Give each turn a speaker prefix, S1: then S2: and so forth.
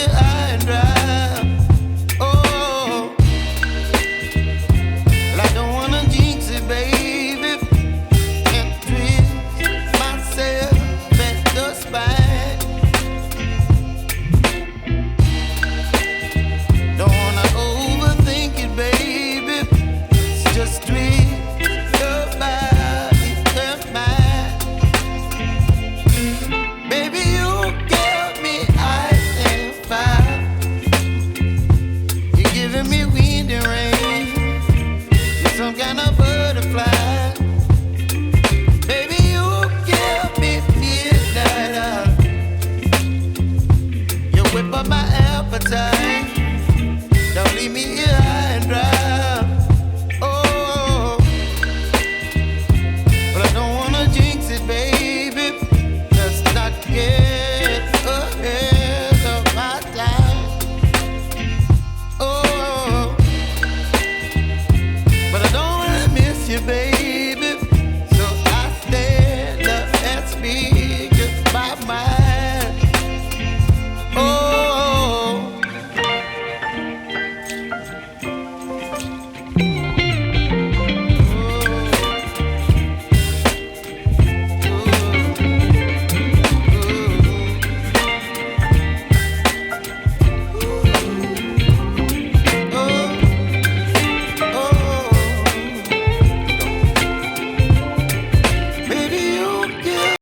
S1: high and dry. Oh, well, I don't wanna jinx it, baby, and twist myself at the spine. Don't wanna overthink it, baby. It's just twist your body and mine. Baby, you give me ice and fire. You're giving me wind and rain. You're some kind of butterfly. Baby, you give me midnight. You whip up my appetite.